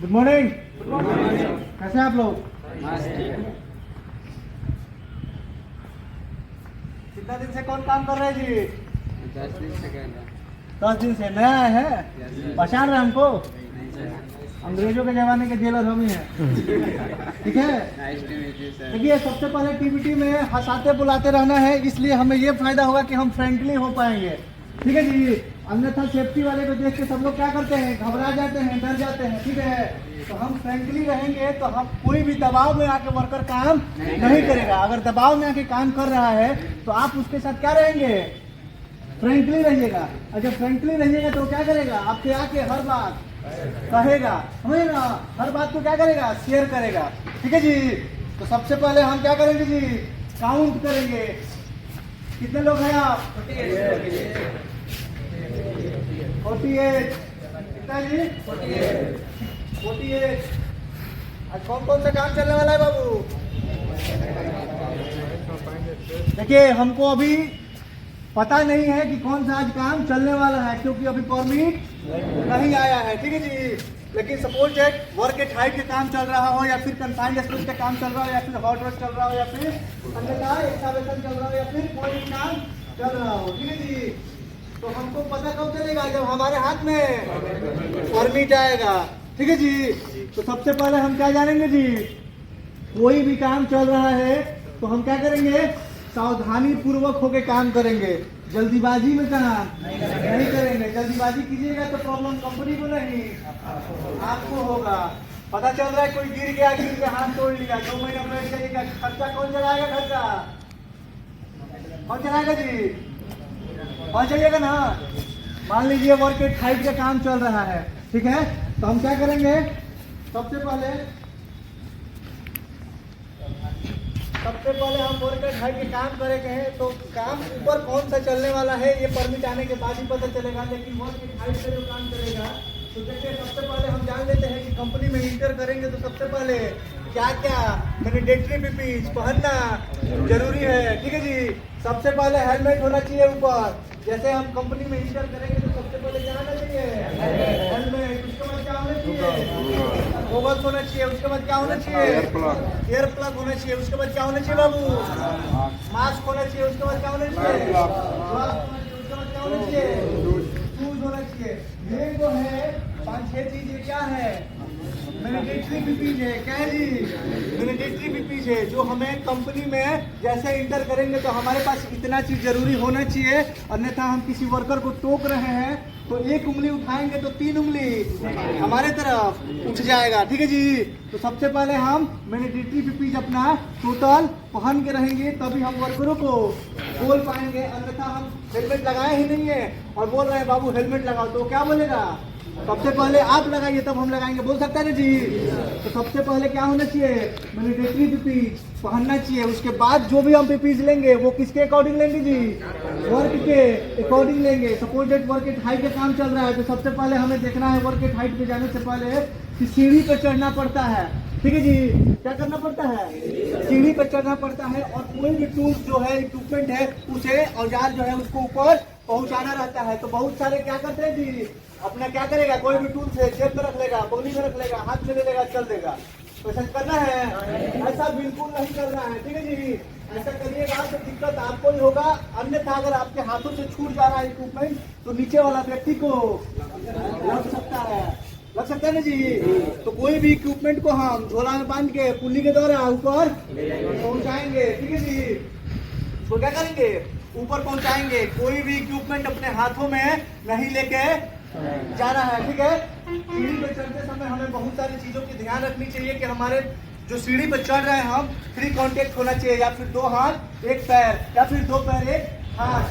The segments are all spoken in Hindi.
Good morning. कैसे हैं आप लोग? कितना दिन से कौन काम कर रहे हैं जी? 10 दिन से कर रहा 10 दिन से नया आए हैं? Yes, पहचान रहे हैं हमको? नहीं सर। अंग्रेजों के जमाने के जेलर हम ही हैं। ठीक है, nice to meet you sir. देखिए सबसे पहले टीबीटी में हंसाते बुलाते रहना है, इसलिए हमें ये फायदा होगा कि हम फ्रेंकली हो पाएंगे। ठीक है जी, अन्यथा सेफ्टी वाले को देख के सब लोग क्या करते हैं, घबरा जाते हैं, डर जाते हैं। ठीक है, तो हम फ्रेंकली रहेंगे तो हम कोई भी दबाव में आके वर्कर काम नहीं करेगा। अगर दबाव में आके काम कर रहा है तो आप उसके साथ क्या रहेंगे, फ्रेंकली रहिएगा। और जब फ्रेंकली रहिएगा तो क्या करेगा, आपके आके हर बात कहेगा, समझे ना, हर बात को क्या करेगा, शेयर करेगा। ठीक है जी, तो सबसे पहले हम क्या करेंगे जी, काउंट करेंगे। कितने लोग हैं आप? 48। कितना जी? 48। आज कौन कौन सा काम चलने वाला है बाबू? देखिए हमको अभी पता नहीं है कि कौन सा आज काम चलने वाला है, क्योंकि अभी परमिट नहीं आया है। ठीक है जी, लेकिन suppose that work at height के काम चल रहा हो, या फिर कन्फाइंड स्पेस का काम चल रहा हो, या फिर हॉट रश चल रहा हो, या फिर अन्यथा एक्सकवेशन चल रहा हो, या फिर कोई भी काम चल रहा हो। ठीक है जी, तो हमको पता कब चलेगा, जब हमारे हाथ में परमिट आएगा। ठीक है जी, तो सबसे पहले हम क्या जानेंगे जी, कोई भी काम चल रहा है तो हम क्या करेंगे, सावधानी पूर्वक होके काम करेंगे। जल्दीबाजी में काम नहीं करेंगे। जल्दीबाजी कीजिएगा तो प्रॉब्लम कंपनी को नहीं, आपको होगा। पता चल रहा है कोई गिर के हाथ तोड़ लिया, 2 महीना बैठ जाइएगा, खर्चा कौन चलाएगा? खर्चा कौन चलाएगा जी? कौन चलिएगा ना। मान लीजिए वर्क एट हाइट का काम चल रहा है, ठीक है, तो हम क्या करेंगे, सबसे पहले हम वर्क एट हाइट के काम करेंगे हैं, तो काम ऊपर कौन सा चलने वाला है ये परमिट आने के बाद ही पता चलेगा। लेकिन वर्क एट हाइट से जो काम चलेगा, तो देखिए सबसे पहले हम जान लेते हैं कि कंपनी में इंटर करेंगे तो सबसे पहले क्या क्या मैंडेटरी पीपीज पहनना जरूरी है। ठीक है जी, सबसे पहले हेलमेट होना चाहिए ऊपर। जैसे हम कंपनी में इंटर करेंगे तो सबसे पहले क्या होना चाहिए, हेलमेट। उसके बाद क्या होना चाहिए, गोगल्स होना चाहिए। उसके बाद क्या होना चाहिए, एयर प्लग होना चाहिए। उसके बाद क्या होना चाहिए बाबू, मास्क होना चाहिए। उसके बाद क्या होना चाहिए, ग्लव्स होना चाहिए। उसके बाद क्या होना चाहिए, शूज होना चाहिए। ये जो है 5-6 चीजें क्या है, मैंडेटरी पीपीज है। क्या है जी, मैंडेटरी पीपीज है, जो हमें कंपनी में जैसे इंटर करेंगे तो हमारे पास इतना चीज जरूरी होना चाहिए। अन्यथा हम किसी वर्कर को टोक रहे हैं तो 1 उंगली उठाएंगे तो 3 उंगली हमारे तरफ उठ जाएगा। ठीक है जी, तो सबसे पहले हम मैंडेटरी पीपीज अपना टोटल पहन के रहेंगे, तभी हम वर्करों को बोल पाएंगे। अन्यथा हम हेलमेट लगाए ही नहीं है और बोल रहे हैं बाबू हेलमेट लगाओ, तो क्या बोलेगा, सबसे पहले आप लगाइए तब हम लगाएंगे, बोल सकता है ना जी। तो सबसे पहले क्या होना चाहिए, मैंडेटरी पीपीज पहनना चाहिए। उसके बाद जो भी हम पीपीज लेंगे वो किसके अकॉर्डिंग लेंगे जी, वर्क के अकॉर्डिंग लेंगे। Suppose that work at height का काम चल रहा है तो सबसे पहले हमें देखना है वर्क एट हाइट पे जाने से पहले कि सीढ़ी पर चढ़ना पड़ता है। ठीक है जी, क्या करना पड़ता है, सीढ़ी पर चढ़ना पड़ता है। और कोई भी टूल जो है, इक्विपमेंट है, उसे औजार जो है उसको ऊपर पहुंचाना रहता है। तो बहुत सारे क्या करते हैं जी, अपना क्या करेगा, कोई भी टूल से जेब में रख लेगा, बगली में रख लेगा, हाथ में ले लेगा, चल देगा। तो ऐसा करना है, ऐसा बिल्कुल नहीं करना है। ठीक है जी, ऐसा करिएगा तो दिक्कत आपको ही होगा। अन्यथा अगर आपके हाथों से छूट जा रहा है इक्विपमेंट तो नीचे वाला व्यक्ति को लग सकता है ना जी। तो कोई भी इक्विपमेंट को हम झोला में बांध के पुल्ली के द्वारा ऊपर पहुंचाएंगे। ठीक है जी, तो क्या करेंगे, ऊपर पहुंचाएंगे। कोई भी इक्विपमेंट अपने हाथों में नहीं लेके जाना है। ठीक है, सीढ़ी पे चढ़ते समय हमें बहुत सारी चीजों की ध्यान रखनी चाहिए कि हमारे जो सीढ़ी पे चढ़ रहे हैं हम, 3 कांटेक्ट होना चाहिए, या फिर 2 हाथ 1 पैर, या फिर 2 पैर 1 हाथ।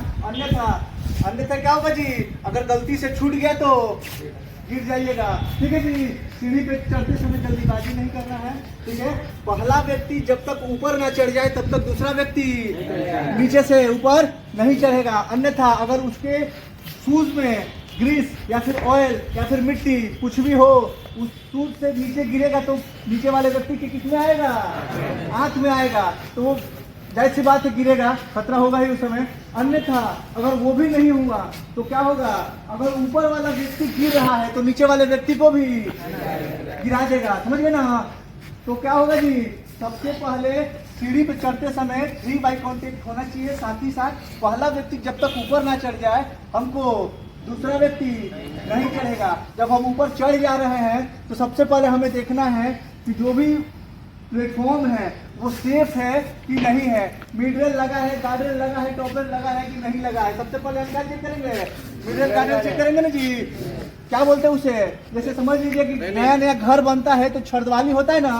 अन्यथा क्या होगा जी, अगर गलती से छूट गया तो गिर जाइएगा। ठीक है जी, सीढ़ी पे चढ़ते समय जल्दीबाजी नहीं करना है। ठीक है, पहला व्यक्ति जब तक ऊपर ना चढ़ जाए तब तक दूसरा व्यक्ति नीचे से ऊपर नहीं चढ़ेगा। अन्यथा अगर उसके शूज में ग्रीस या फिर ऑयल या फिर मिट्टी कुछ भी हो, उस शूज से नीचे गिरेगा तो नीचे वाले व्यक्ति के किस में आएगा, आंख में आएगा। तो वो जाहिर सी बात है गिरेगा, खतरा होगा ही उस समय। अन्यथा अगर वो भी नहीं हुआ तो क्या होगा, अगर ऊपर वाला व्यक्ति गिर रहा है तो नीचे वाले व्यक्ति को भी गिरा देगा, समझ गए ना। तो क्या होगा जी, सबसे पहले सीढ़ी पे चढ़ते समय 3 बाई कॉन्टेक्ट होना चाहिए। साथ ही साथ पहला व्यक्ति जब तक ऊपर ना चढ़ जाए हमको दूसरा व्यक्ति नहीं चढ़ेगा। जब हम ऊपर चढ़ जा रहे हैं तो सबसे पहले हमें देखना है कि जो भी प्लेटफॉर्म है वो सेफ है कि नहीं है, मिडरेल लगा है, गार्डरेल लगा है, टॉपरेल लगा है कि नहीं लगा है। सबसे पहले हम क्या चेक करेंगे, मिडरेल गार्डरेल चेक करेंगे ना जी। क्या बोलते हैं उसे, जैसे समझ लीजिए कि नया नया घर बनता है तो छड़वाली होता है ना,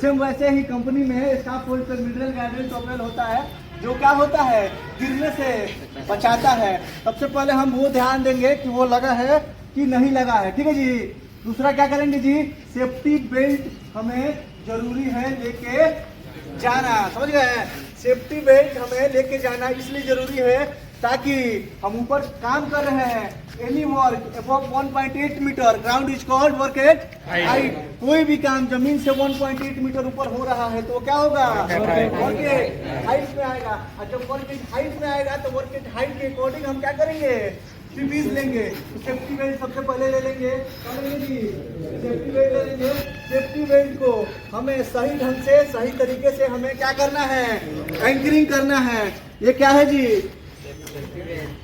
सेम वैसे ही कंपनी में स्टाफ पोल पर मिडरेल गार्डरेल टॉपरेल होता है जो क्या होता है, गिरने से बचाता है। सबसे पहले हम वो ध्यान देंगे कि वो लगा है कि नहीं लगा है, ठीक है जी। दूसरा क्या करेंगे जी, सेफ्टी बेल्ट हमें जरूरी है लेके जाना, समझ गए। सेफ्टी बेल्ट हमें लेके जाना इसलिए जरूरी है ताकि हम ऊपर काम कर रहे हैं, any work above 1.8 metre, ground is called work at height. कोई भी काम जमीन से 1.8 मीटर ऊपर हो रहा है तो क्या होगा, वर्क एट हाइट में आएगा। और जब वर्क एट हाइट में आएगा तो वर्क एट हाइट के अकॉर्डिंग हम क्या करेंगे, सीपीज लेंगे। तो सेफ्टी बेल्ट सबसे पहले ले लेंगे, सेफ्टी बेल्ट ले लेंगे। सेफ्टी बेल्ट को हमें सही ढंग से सही तरीके से हमें क्या करना है, एंकरिंग करना है। ये क्या है जी,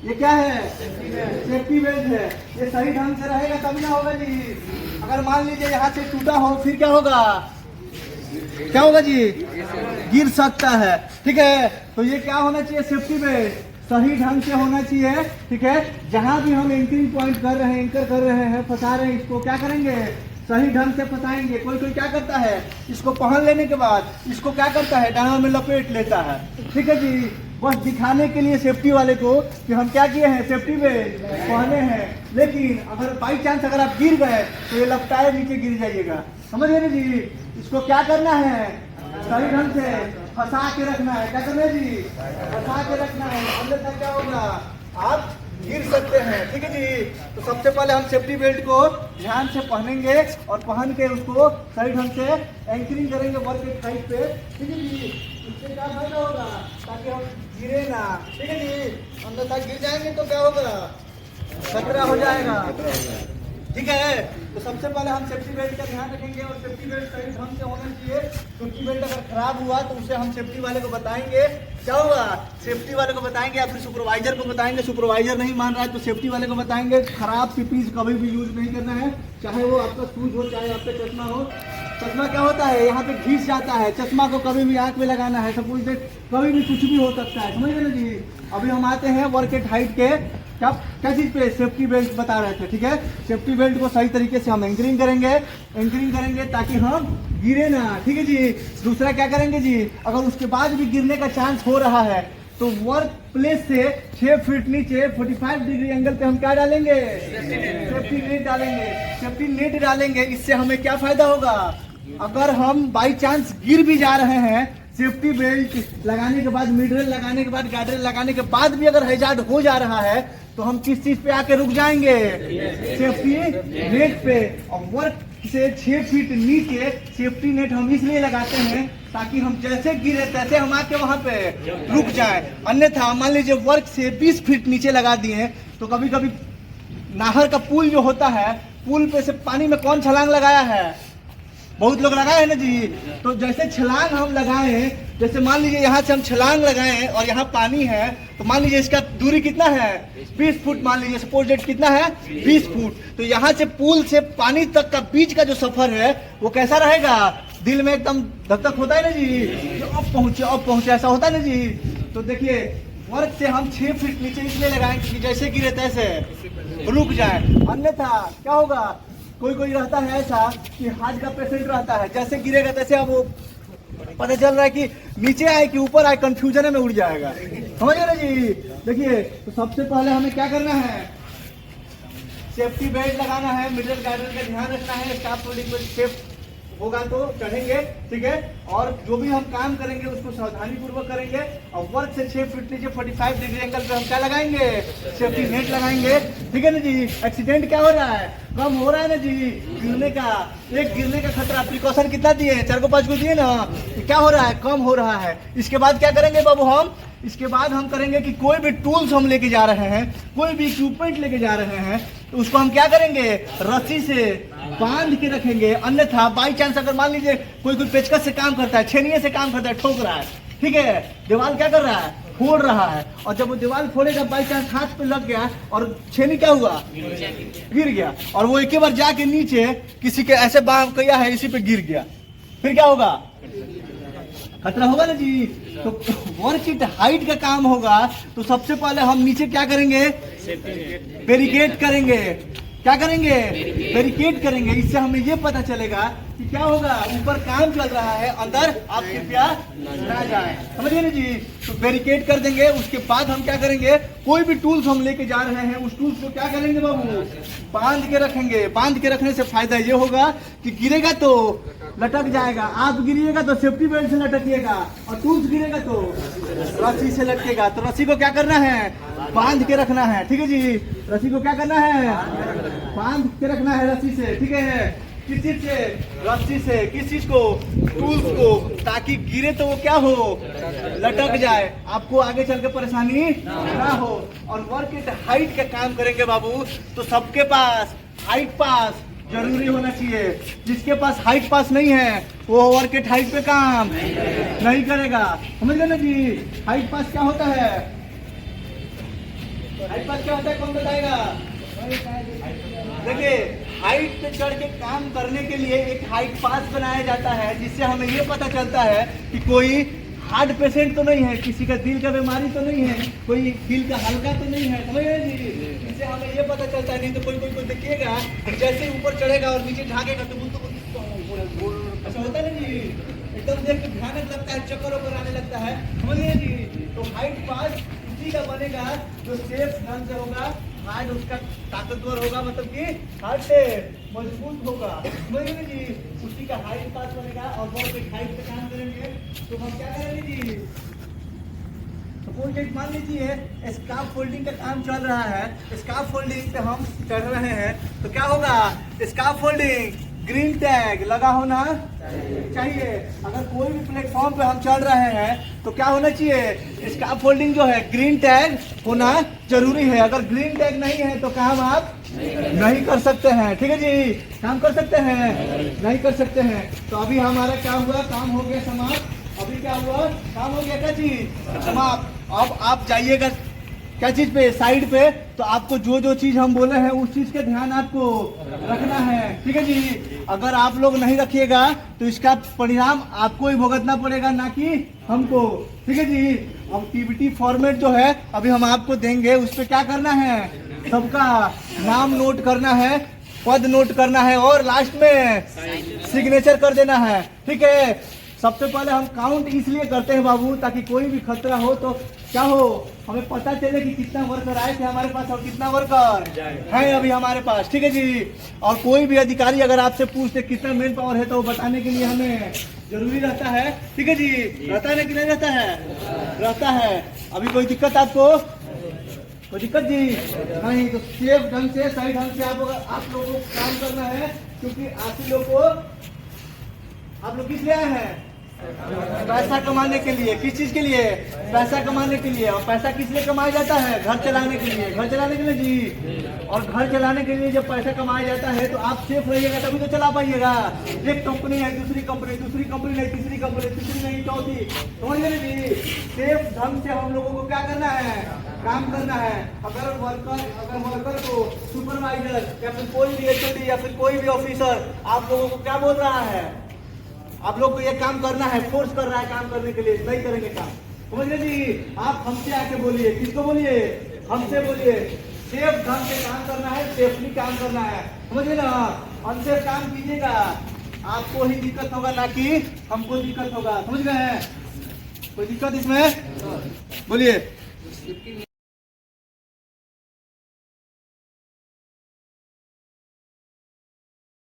ये क्या है, सेफ्टी बेल्ट है। ये सही ढंग से रहेगा तभी ना होगा जी। अगर मान लीजिए यहाँ से टूटा हो फिर क्या होगा, क्या होगा जी, गिर सकता है, ठीक है। तो ये क्या होना चाहिए, सेफ्टी बेल्ट सही ढंग से होना चाहिए, ठीक है। जहां भी हम एंकरिंग पॉइंट कर रहे हैं, एंकर कर रहे हैं, फंसा रहे हैं, इसको क्या करेंगे, सही ढंग से फंसाएंगे। कोई कोई क्या करता है, इसको पहन लेने के बाद इसको क्या करता है, डाना में लपेट लेता है, ठीक है जी। बस दिखाने के लिए सेफ्टी वाले को कि हम क्या किए हैं, सेफ्टी बेल्ट पहने हैं। लेकिन अगर बाई चांस अगर आप गिर गए तो ये लपटाए नीचे गिर जाइएगा, समझ गए ना जी। इसको क्या करना है, सही ढंग से फंसा के रखना है। क्या करना है जी, फंसा के रखना है, अन्यथा क्या होगा, आप गिर सकते हैं, ठीक है जी। तो सबसे पहले हम सेफ्टी बेल्ट को ध्यान से पहनेंगे और पहन के उसको सही ढंग से एंकरिंग करेंगे वर्क एट हाइट पे, ठीक है जी। इससे क्या फायदा होगा, ताकि हम गिरे ना, ठीक है जी। अन्यथा गिर जाएंगे तो क्या होगा, खतरा हो जाएगा, ठीक है। तो सबसे पहले हम सेफ्टी बेल्ट का ध्यान रखेंगे और सेफ्टी बेल्ट सही ढंग से होना चाहिए। सेफ्टी बेल्ट अगर खराब हुआ तो उसे हम सेफ्टी वाले को बताएंगे, क्या होगा, सेफ्टी वाले को बताएंगे या फिर सुपरवाइजर को बताएंगे। सुपरवाइजर नहीं मान रहा है तो सेफ्टी वाले को बताएंगे। खराब पीपीज कभी भी यूज नहीं करना है, चाहे वो आपका शूज हो चाहे आपका चश्मा हो। चश्मा क्या होता है, यहाँ पे घिस जाता है, चश्मा को कभी भी आंख में लगाना है, सपोज दैट कभी भी कुछ भी हो सकता है, समझ गए ना जी। अभी हम आते हैं वर्क एट हाइट के क्या चीज पे, सेफ्टी बेल्ट बता रहे थे, ठीक है। सेफ्टी बेल्ट को सही तरीके से हम एंकरिंग करेंगे ताकि हम गिरे ना, ठीक है जी। दूसरा क्या करेंगे जी, अगर उसके बाद भी गिरने का चांस हो रहा है तो वर्क प्लेस से 6 फीट नीचे 45 डिग्री एंगल पे हम क्या डालेंगे, सेफ्टी नेट डालेंगे। सेफ्टी नेट डालेंगे, इससे हमें क्या फायदा होगा, अगर हम बाई चांस गिर भी जा रहे हैं, सेफ्टी बेल्ट लगाने के बाद, मिडरेल लगाने के बाद, गार्डरेल लगाने के बाद भी अगर हैजार्ड हो जा रहा है तो हम किस चीज पे आके रुक जाएंगे, सेफ्टी नेट पे। और वर्क से 6 फीट नीचे सेफ्टी नेट हम इसलिए लगाते हैं ताकि हम जैसे गिरे तैसे हम आके वहां पे रुक जाए। अन्यथा मान लीजिए वर्क से 20 फीट नीचे लगा दिए तो कभी कभी नाहर का पुल जो होता है, पुल पे से पानी में कौन छलांग लगाया है, बहुत लोग लगाए हैं ना जी। तो जैसे छलांग हम लगाए, जैसे मान लीजिए यहाँ से हम छलांग लगाए और यहाँ पानी है तो मान लीजिए इसका दूरी कितना है, 20 फुट मान लीजिए, सपोज डेट कितना है, 20 फुट। तो यहाँ से पुल से पानी तक का बीच का जो सफर है वो कैसा रहेगा, दिल में एकदम धक धक होता है ना जी, अब पहुंचे ऐसा होता है ना जी। तो देखिए वर्क से हम 6 फीट नीचे इसलिए लगाएंगे कि जैसे गिरे तैसे रुक जाए। अन्यथा क्या होगा, कोई कोई रहता है ऐसा कि हार्ट का पेशेंट रहता है, जैसे गिरेगा तैसे अब वो पता चल रहा है कि नीचे आए कि ऊपर आए, कंफ्यूजन में उड़ जाएगा, समझ गए ना जी। देखिए तो सबसे पहले हमें क्या करना है, सेफ्टी बेल्ट लगाना है, मिडल गार्डर का ध्यान रखना है, स्टाफ होल्डिंग पर सेफ होगा तो चढ़ेंगे, ठीक है। और जो भी हम काम करेंगे उसको सावधानी पूर्वक करेंगे और वर्क से 6 फीट नीचे 45 डिग्री एंगल पे हम क्या लगाएंगे, सेफ्टी नेट लगाएंगे, ठीक है ना जी। एक्सीडेंट क्या हो रहा है, कम हो रहा है ना जी, गिरने का, एक गिरने का खतरा, प्रिकॉशन कितना दिए, 4 को 5 को दिए ना, क्या हो रहा है, कम हो रहा है। इसके बाद क्या करेंगे बाबू हम, इसके बाद हम करेंगे कि कोई भी टूल्स हम लेके जा रहे हैं, कोई भी इक्विपमेंट लेके जा रहे हैं, तो उसको हम क्या करेंगे, रस्सी से बांध के रखेंगे। अन्यथा बाई चांस अगर मान लीजिए कोई पेचकस से काम करता है, छेनिए से काम करता है, ठोक रहा है, ठीक है, दीवार क्या कर रहा है, फोड़ रहा है, और जब वो दीवार फोड़ेगा बाई चांस हाथ पे लग गया और छेनी क्या हुआ, गिर गया, और वो एक ही बार जाके नीचे किसी के ऐसे बांध किया है, इसी पे गिर गया, फिर क्या होगा, खतरा होगा ना जी। तो वर्क इट हाइट का काम होगा तो सबसे पहले हम नीचे क्या करेंगे, बैरिकेड करेंगे, क्या करेंगे, बैरिकेड करेंगे। इससे हमें ये पता चलेगा कि क्या होगा, ऊपर काम चल रहा है, अंदर आप कृपया ना जाए, समझिए ना जी। तो बैरिकेड कर देंगे। उसके बाद हम क्या करेंगे, कोई भी टूल्स हम लेके जा रहे हैं उस टूल्स को क्या करेंगे बाबू, बांध के रखेंगे। बांध के रखने से फायदा ये होगा कि गिरेगा तो लटक जाएगा, आप गिरिएगा तो सेफ्टी बेल्ट से लटकिएगा, और टूल्स गिरेगा तो रस्सी से लटकेगा। तो रस्सी को क्या करना है, बांध के रखना है, ठीक है जी। रस्सी को क्या करना है, बांध के रखना है रस्सी से, ठीक है। किस चीज से, रस्सी से, किस चीज को, टूल्स को, ताकि गिरे तो वो क्या हो, लटक जाए, आपको आगे चल के परेशानी ना हो। और वर्क इट हाइट का काम करेंगे बाबू, तो सबके पास हाइट पास जरूरी होना चाहिए। जिसके पास हाइट पास नहीं है वो वर्क इट हाइट पे काम नहीं करेगा, समझ गए ना जी। हाइट पास क्या होता है, हाइट पास क्या होता है, कौन बताएगा। देखिए, हाइट पे चढ़ के काम करने के लिए एक हाइट पास बनाया जाता है, जिससे हमें ये पता चलता है कि कोई हार्ट पेशेंट तो नहीं है, किसी का दिल का बीमारी तो नहीं है, कोई दिल का हल्का तो नहीं है, समझ गए जी। इससे हमें ये पता चलता है। नहीं तो कोई देखिएगा जैसे ऊपर चढ़ेगा और नीचे झाँकेगा तो ऐसा होता है ना जी, एकदम देख के भयानक लगता है, चक्कर वक्कर आने लगता है, समझ गए जी। तो हाइट पास उसी का बनेगा जो सेफ ढंग से होगा, हार्ट उसका ताकतवर होगा, मतलब कि हार्ट से मजबूत होगा, समझ गए जी। उसी का हाइट पास बनेगा। और बहुत एक हाइट पे काम करेंगे तो हम क्या करेंगे जी, सपोज मान लीजिए स्कार्फ फोल्डिंग का काम चल रहा है, स्कार्फ फोल्डिंग पे हम चढ़ रहे हैं, तो क्या होगा, स्कार्फ फोल्डिंग ग्रीन टैग लगा होना चाहिए। अगर कोई भी प्लेटफॉर्म पे हम चढ़ रहे हैं तो क्या होना चाहिए, स्कार्फ फोल्डिंग जो है ग्रीन टैग होना जरूरी है। अगर ग्रीन टैग नहीं है तो काम आप नहीं कर सकते हैं, ठीक है जी। काम कर सकते हैं, नहीं कर सकते हैं। तो अभी हमारा क्या हुआ, काम हो गया समाप्त। अभी क्या हुआ, काम हो गया क्या चीज, समाप्त। अब आप जाइएगा क्या चीज पे, साइड पे, तो आपको जो जो चीज हम बोले हैं उस चीज का ध्यान आपको रखना है, ठीक है जी। अगर आप लोग नहीं रखिएगा तो इसका परिणाम आपको ही भुगतना पड़ेगा, ना कि हमको, ठीक है जी। अब टीबीटी फॉर्मेट जो है अभी हम आपको देंगे, उस पर क्या करना है, सबका नाम नोट करना है, पद नोट करना है और लास्ट में सिग्नेचर कर देना है, ठीक है। सबसे पहले हम काउंट इसलिए करते हैं बाबू, ताकि कोई भी खतरा हो तो क्या हो, हमें पता चले कि कितना वर्कर आए थे हमारे पास और कितना वर्कर है अभी हमारे पास, ठीक है जी। और कोई भी अधिकारी अगर आपसे पूछते कितना मैन पावर है तो वो बताने के लिए हमें जरूरी रहता है, ठीक है जी। रहता है ना कि नहीं रहता है, रहता है। अभी कोई दिक्कत आपको, कोई दिक्कत जी नहीं, तो सेफ ढंग से सही ढंग से आप लोगों को काम करना है, क्योंकि आप ही लोग को, आप लोग किस लिए आए हैं, पैसा कमाने के लिए। किस चीज के लिए, पैसा कमाने के लिए। और पैसा किस लिए कमाया जाता है, घर चलाने के लिए, घर चलाने के लिए जी। और घर चलाने के लिए जब पैसा कमाया जाता है तो आप सेफ रहिएगा तभी तो चला पाइएगा। एक कंपनी है, दूसरी कंपनी नहीं, तीसरी कंपनी, तीसरी नहीं, चौथी, समझ गए जी। सेफ ढंग से हम लोगों को क्या करना है, काम करना है। अगर वर्कर को सुपरवाइजर या फिर कोई भी एचओडी या फिर कोई भी ऑफिसर आप लोगों को क्या बोल रहा है, आप लोग को ये काम करना है, फोर्स कर रहा है काम करने के लिए, नहीं करेंगे काम, समझ गए जी। आप हमसे आके बोलिए, किसको बोलिए, हमसे बोलिए। सेफ ढंग से काम करना है, सेफली काम करना है, समझ गए ना। अनसेफ काम कीजिएगा आपको ही दिक्कत होगा, ना कि हमको दिक्कत होगा, समझ गए हैं। कोई दिक्कत इसमें, बोलिए।